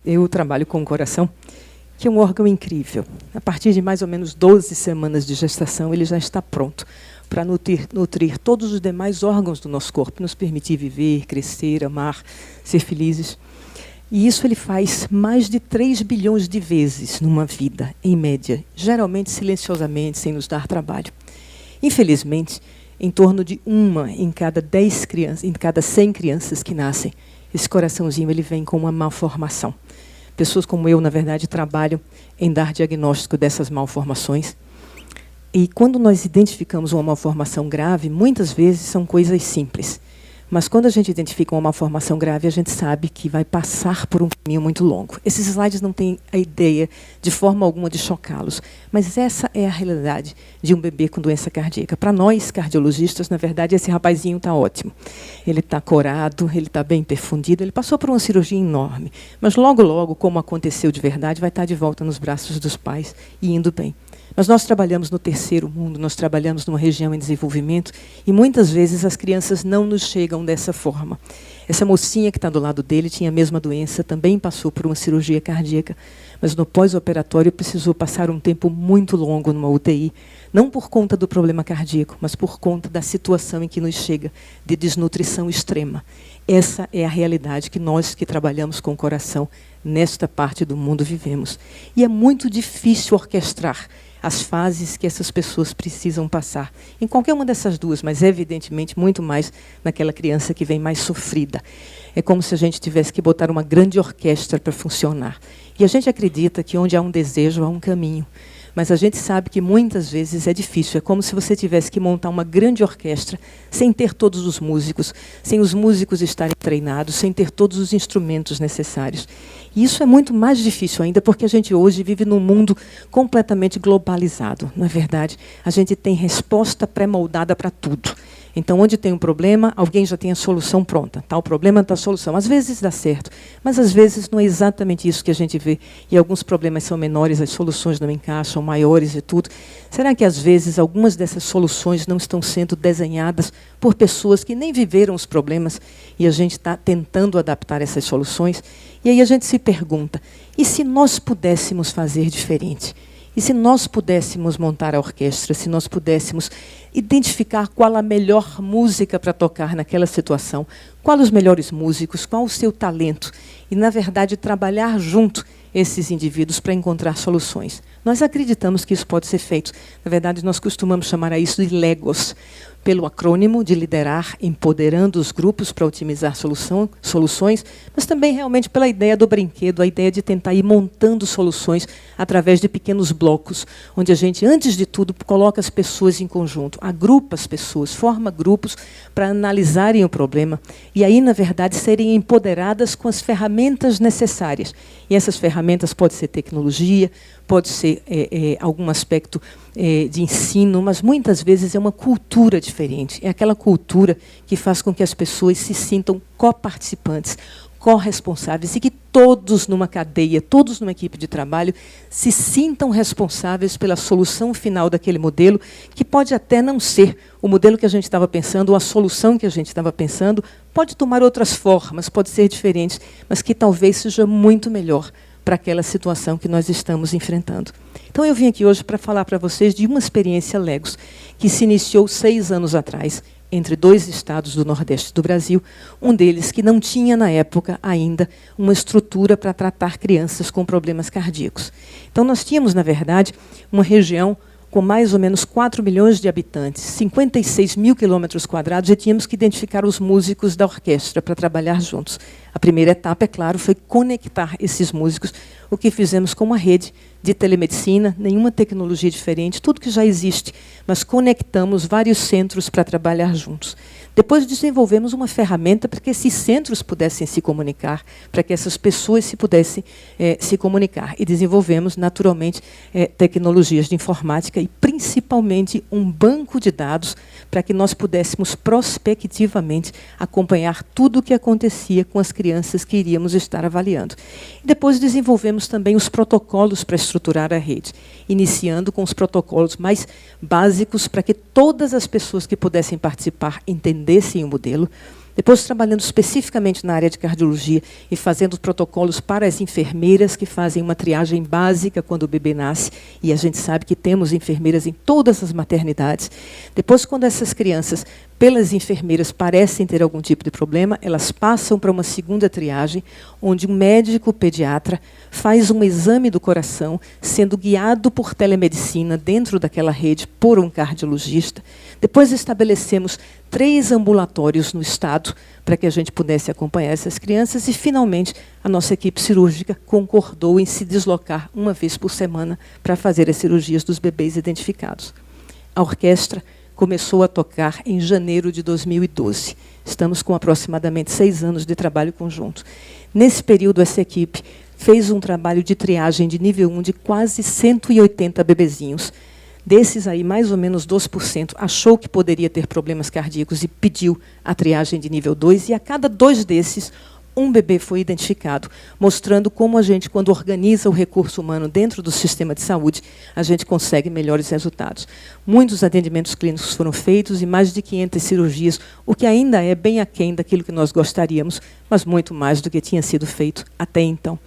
Eu trabalho com o coração, que é um órgão incrível. A partir de mais ou menos 12 semanas de gestação, ele já está pronto para nutrir todos os demais órgãos do nosso corpo, nos permitir viver, crescer, amar, ser felizes. E isso ele faz mais de 3 bilhões de vezes numa vida, em média, geralmente silenciosamente, sem nos dar trabalho. Infelizmente, em torno de uma em cada 10 crianças, em cada 100 crianças que nascem, esse coraçãozinho ele vem com uma malformação. Pessoas como eu, na verdade, trabalham em dar diagnóstico dessas malformações. E quando nós identificamos uma malformação grave, muitas vezes são coisas simples. Mas quando a gente identifica uma malformação grave, a gente sabe que vai passar por um caminho muito longo. Esses slides não têm a ideia, de forma alguma, de chocá-los. Mas essa é a realidade de um bebê com doença cardíaca. Para nós, cardiologistas, na verdade, esse rapazinho está ótimo. Ele está corado, ele está bem perfundido, ele passou por uma cirurgia enorme. Mas logo, logo, como aconteceu de verdade, vai estar de volta nos braços dos pais e indo bem. Mas nós trabalhamos no terceiro mundo, nós trabalhamos numa região em desenvolvimento e muitas vezes as crianças não nos chegam dessa forma. Essa mocinha que está do lado dele tinha a mesma doença, também passou por uma cirurgia cardíaca, mas no pós-operatório precisou passar um tempo muito longo numa UTI, não por conta do problema cardíaco, mas por conta da situação em que nos chega, de desnutrição extrema. Essa é a realidade que nós que trabalhamos com o coração nesta parte do mundo vivemos. E é muito difícil orquestrar as fases que essas pessoas precisam passar. Em qualquer uma dessas duas, mas evidentemente muito mais naquela criança que vem mais sofrida. É como se a gente tivesse que botar uma grande orquestra para funcionar. E a gente acredita que onde há um desejo, há um caminho. Mas a gente sabe que muitas vezes é difícil. É como se você tivesse que montar uma grande orquestra sem ter todos os músicos, sem os músicos estarem treinados, sem ter todos os instrumentos necessários. E isso é muito mais difícil ainda porque a gente hoje vive num mundo completamente globalizado. Na verdade, a gente tem resposta pré-moldada para tudo. Então, onde tem um problema, alguém já tem a solução pronta. Tá, o problema está a solução. Às vezes dá certo, mas às vezes não é exatamente isso que a gente vê. E alguns problemas são menores, as soluções não encaixam, maiores e tudo. Será que, às vezes, algumas dessas soluções não estão sendo desenhadas por pessoas que nem viveram os problemas e a gente está tentando adaptar essas soluções? E aí a gente se pergunta, e se nós pudéssemos fazer diferente? E se nós pudéssemos montar a orquestra, se nós pudéssemos identificar qual a melhor música para tocar naquela situação, qual os melhores músicos, qual o seu talento, e, na verdade, trabalhar junto esses indivíduos para encontrar soluções. Nós acreditamos que isso pode ser feito. Na verdade, nós costumamos chamar a isso de Legos, pelo acrônimo de liderar, empoderando os grupos para otimizar soluções, mas também realmente pela ideia do brinquedo, a ideia de tentar ir montando soluções através de pequenos blocos, onde a gente, antes de tudo, coloca as pessoas em conjunto, agrupa as pessoas, forma grupos para analisarem o problema e aí, na verdade, serem empoderadas com as ferramentas necessárias. E essas ferramentas podem ser tecnologia, pode ser algum aspecto de ensino, mas muitas vezes é uma cultura diferente. É aquela cultura que faz com que as pessoas se sintam coparticipantes, corresponsáveis, e que todos numa cadeia, todos numa equipe de trabalho, se sintam responsáveis pela solução final daquele modelo, que pode até não ser o modelo que a gente estava pensando, ou a solução que a gente estava pensando, pode tomar outras formas, pode ser diferente, mas que talvez seja muito melhor para aquela situação que nós estamos enfrentando. Então, eu vim aqui hoje para falar para vocês de uma experiência Legos que se iniciou 6 anos atrás, entre 2 estados do Nordeste do Brasil, um deles que não tinha, na época, ainda uma estrutura para tratar crianças com problemas cardíacos. Então, nós tínhamos, na verdade, uma região com mais ou menos 4 milhões de habitantes, 56 mil quilômetros quadrados, e tínhamos que identificar os músicos da orquestra para trabalhar juntos. A primeira etapa, é claro, foi conectar esses músicos, o que fizemos com uma rede de telemedicina, nenhuma tecnologia diferente, tudo que já existe, mas conectamos vários centros para trabalhar juntos. Depois desenvolvemos uma ferramenta para que esses centros pudessem se comunicar, para que essas pessoas se pudessem se comunicar. E desenvolvemos, naturalmente, tecnologias de informática e, principalmente, um banco de dados para que nós pudéssemos prospectivamente acompanhar tudo o que acontecia com as crianças que iríamos estar avaliando. E depois desenvolvemos também os protocolos para estruturar a rede, iniciando com os protocolos mais básicos para que todas as pessoas que pudessem participar entendessem o modelo. Depois, trabalhando especificamente na área de cardiologia e fazendo protocolos para as enfermeiras que fazem uma triagem básica quando o bebê nasce, e a gente sabe que temos enfermeiras em todas as maternidades. Depois, quando essas crianças, pelas enfermeiras, parecem ter algum tipo de problema, elas passam para uma segunda triagem, onde um médico pediatra faz um exame do coração, sendo guiado por telemedicina dentro daquela rede por um cardiologista. Depois estabelecemos 3 ambulatórios no estado para que a gente pudesse acompanhar essas crianças e, finalmente, a nossa equipe cirúrgica concordou em se deslocar uma vez por semana para fazer as cirurgias dos bebês identificados. A orquestra começou a tocar em janeiro de 2012. Estamos com aproximadamente 6 anos de trabalho conjunto. Nesse período, essa equipe fez um trabalho de triagem de nível 1 de quase 180 bebezinhos. Desses aí, mais ou menos 12% achou que poderia ter problemas cardíacos e pediu a triagem de nível 2, e a cada 2 desses, um bebê foi identificado, mostrando como a gente, quando organiza o recurso humano dentro do sistema de saúde, a gente consegue melhores resultados. Muitos atendimentos clínicos foram feitos e mais de 500 cirurgias, o que ainda é bem aquém daquilo que nós gostaríamos, mas muito mais do que tinha sido feito até então.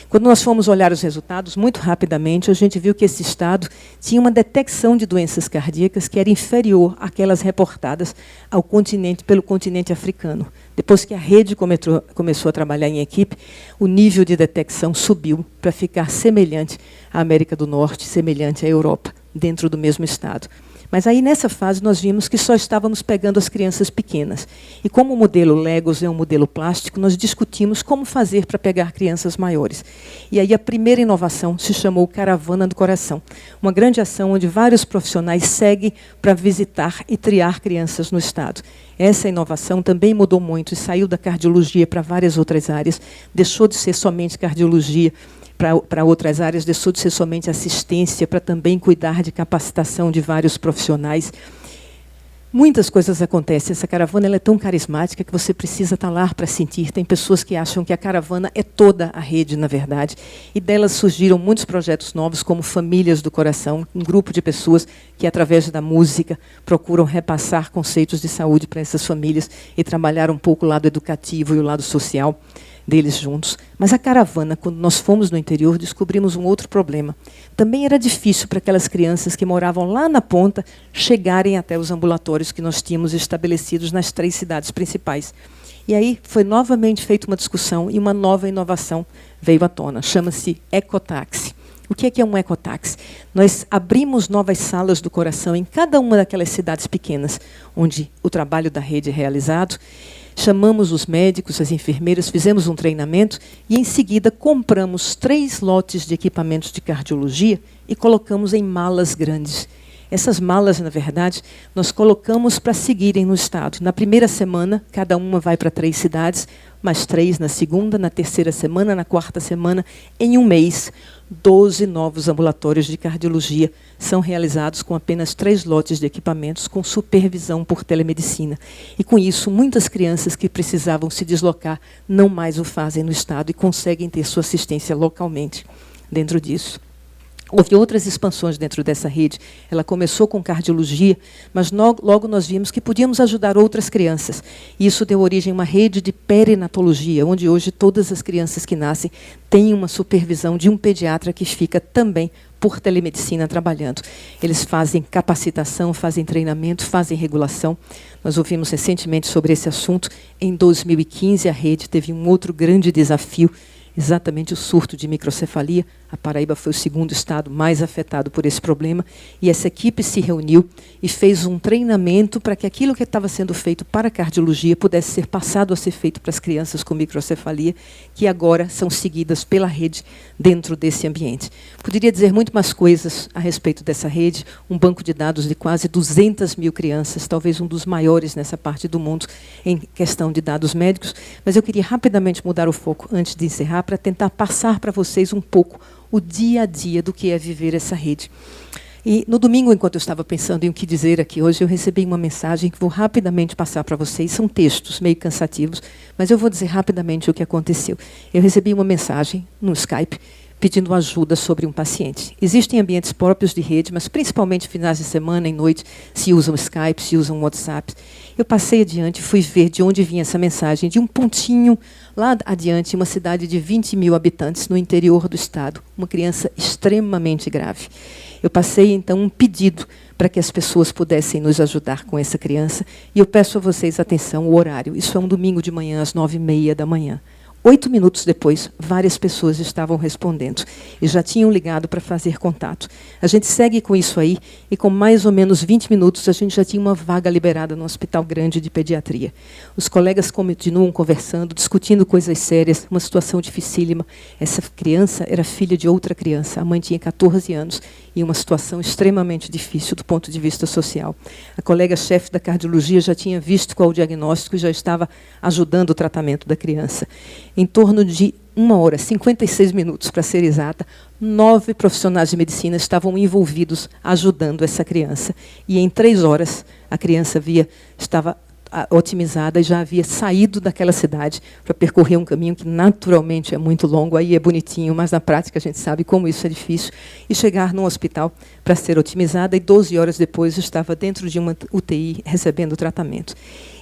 Quando nós fomos olhar os resultados, muito rapidamente, a gente viu que esse estado tinha uma detecção de doenças cardíacas que era inferior àquelas reportadas ao continente, pelo continente africano. Depois que a rede começou a trabalhar em equipe, o nível de detecção subiu para ficar semelhante à América do Norte, semelhante à Europa, dentro do mesmo estado. Mas aí, nessa fase, nós vimos que só estávamos pegando as crianças pequenas. E como o modelo Legos é um modelo plástico, nós discutimos como fazer para pegar crianças maiores. E aí a primeira inovação se chamou Caravana do Coração, uma grande ação onde vários profissionais seguem para visitar e triar crianças no estado. Essa inovação também mudou muito e saiu da cardiologia para várias outras áreas, deixou de ser somente cardiologia, para outras áreas, deixou de ser somente assistência, para também cuidar de capacitação de vários profissionais. Muitas coisas acontecem. Essa caravana ela é tão carismática que você precisa estar lá para sentir. Tem pessoas que acham que a caravana é toda a rede, na verdade. E delas surgiram muitos projetos novos, como Famílias do Coração, um grupo de pessoas que, através da música, procuram repassar conceitos de saúde para essas famílias e trabalhar um pouco o lado educativo e o lado social deles juntos. Mas a caravana, quando nós fomos no interior, descobrimos um outro problema. Também era difícil para aquelas crianças que moravam lá na ponta chegarem até os ambulatórios que nós tínhamos estabelecidos nas 3 cidades principais. E aí foi novamente feita uma discussão e uma nova inovação veio à tona. Chama-se ecotáxi. O que é um ecotáxi? Nós abrimos novas salas do coração em cada uma daquelas cidades pequenas, onde o trabalho da rede é realizado. Chamamos os médicos, as enfermeiras, fizemos um treinamento e, em seguida, compramos 3 lotes de equipamentos de cardiologia e colocamos em malas grandes. Essas malas, na verdade, nós colocamos para seguirem no estado. Na primeira semana, cada uma vai para 3 cidades, mais 3 na segunda, na terceira semana, na quarta semana. Em um mês, 12 novos ambulatórios de cardiologia são realizados com apenas 3 lotes de equipamentos, com supervisão por telemedicina. E, com isso, muitas crianças que precisavam se deslocar não mais o fazem no estado e conseguem ter sua assistência localmente dentro disso. Houve outras expansões dentro dessa rede. Ela começou com cardiologia, mas logo nós vimos que podíamos ajudar outras crianças. E isso deu origem a uma rede de perinatologia, onde hoje todas as crianças que nascem têm uma supervisão de um pediatra que fica também por telemedicina trabalhando. Eles fazem capacitação, fazem treinamento, fazem regulação. Nós ouvimos recentemente sobre esse assunto. Em 2015, a rede teve um outro grande desafio, exatamente o surto de microcefalia. A Paraíba foi o 2º estado mais afetado por esse problema, e essa equipe se reuniu e fez um treinamento para que aquilo que estava sendo feito para a cardiologia pudesse ser passado a ser feito para as crianças com microcefalia, que agora são seguidas pela rede dentro desse ambiente. Poderia dizer muito mais coisas a respeito dessa rede, um banco de dados de quase 200 mil crianças, talvez um dos maiores nessa parte do mundo em questão de dados médicos, mas eu queria rapidamente mudar o foco antes de encerrar para tentar passar para vocês um pouco o dia a dia do que é viver essa rede. E no domingo, enquanto eu estava pensando em o que dizer aqui hoje, eu recebi uma mensagem que vou rapidamente passar para vocês. São textos meio cansativos, mas eu vou dizer rapidamente o que aconteceu. Eu recebi uma mensagem no Skype pedindo ajuda sobre um paciente. Existem ambientes próprios de rede, mas principalmente finais de semana e noite se usam Skype, se usam WhatsApp. Eu passei adiante e fui ver de onde vinha essa mensagem, de um pontinho lá adiante, uma cidade de 20 mil habitantes no interior do estado, uma criança extremamente grave. Eu passei, então, um pedido para que as pessoas pudessem nos ajudar com essa criança, e eu peço a vocês atenção, o horário. Isso é um domingo de manhã, às 9h30 da manhã. 8 minutos depois, várias pessoas estavam respondendo e já tinham ligado para fazer contato. A gente segue com isso aí e com mais ou menos 20 minutos a gente já tinha uma vaga liberada no Hospital Grande de Pediatria. Os colegas continuam conversando, discutindo coisas sérias, uma situação dificílima. Essa criança era filha de outra criança, a mãe tinha 14 anos e uma situação extremamente difícil do ponto de vista social. A colega-chefe da cardiologia já tinha visto qual o diagnóstico e já estava ajudando o tratamento da criança. Em torno de 1h, 56 minutos, para ser exata, 9 profissionais de medicina estavam envolvidos ajudando essa criança. E em 3 horas, a criança estava otimizada e já havia saído daquela cidade para percorrer um caminho que naturalmente é muito longo, aí é bonitinho, mas na prática a gente sabe como isso é difícil, e chegar num hospital para ser otimizada, e 12 horas depois estava dentro de uma UTI recebendo tratamento.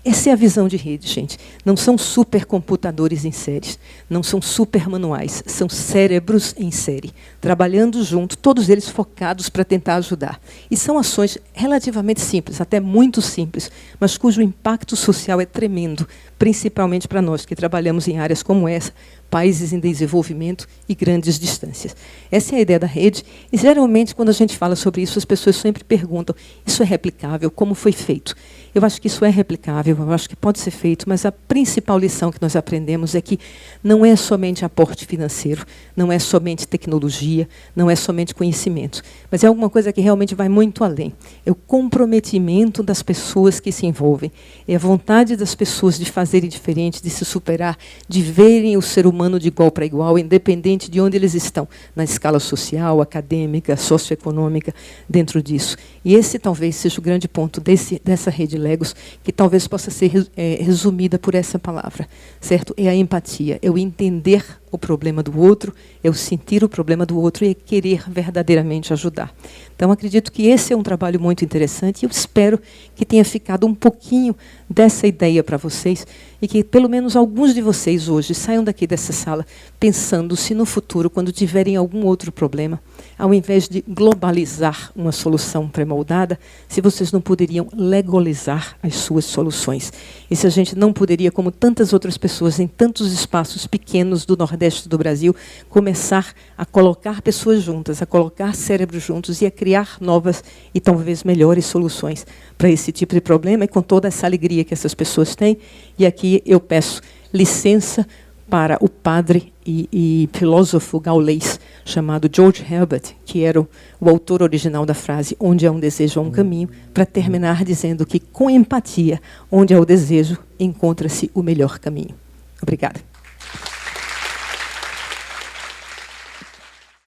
Essa é a visão de rede, gente. Não são supercomputadores em séries, não são supermanuais, são cérebros em série, trabalhando junto, todos eles focados para tentar ajudar. E são ações relativamente simples, até muito simples, mas cujo impacto social é tremendo, principalmente para nós que trabalhamos em áreas como essa, países em desenvolvimento e grandes distâncias. Essa é a ideia da rede, e geralmente quando a gente fala sobre isso, as pessoas sempre perguntam, isso é replicável? Como foi feito? Eu acho que isso é replicável, eu acho que pode ser feito, mas a principal lição que nós aprendemos é que não é somente aporte financeiro, não é somente tecnologia, não é somente conhecimento, mas é alguma coisa que realmente vai muito além. É o comprometimento das pessoas que se envolvem, é a vontade das pessoas de fazerem diferente, de se superar, de verem o ser humano de igual para igual, independente de onde eles estão, na escala social, acadêmica, socioeconômica, dentro disso. E esse talvez seja o grande ponto dessa rede Legos, que talvez possa ser resumida por essa palavra, certo? É a empatia, é o entender o problema do outro, é o sentir o problema do outro e é querer verdadeiramente ajudar. Então, acredito que esse é um trabalho muito interessante e eu espero que tenha ficado um pouquinho dessa ideia para vocês e que pelo menos alguns de vocês hoje saiam daqui dessa sala pensando se no futuro, quando tiverem algum outro problema, ao invés de globalizar uma solução pré-moldada, se vocês não poderiam legalizar as suas soluções. E se a gente não poderia, como tantas outras pessoas em tantos espaços pequenos do Nordeste do Brasil, começar a colocar pessoas juntas, a colocar cérebros juntos e a criar novas e talvez melhores soluções para esse tipo de problema, e com toda essa alegria que essas pessoas têm. E aqui eu peço licença para o padre e filósofo gaulês chamado George Herbert, que era o autor original da frase "onde há um desejo, há um caminho", para terminar dizendo que, com empatia, onde há o desejo, encontra-se o melhor caminho. Obrigada.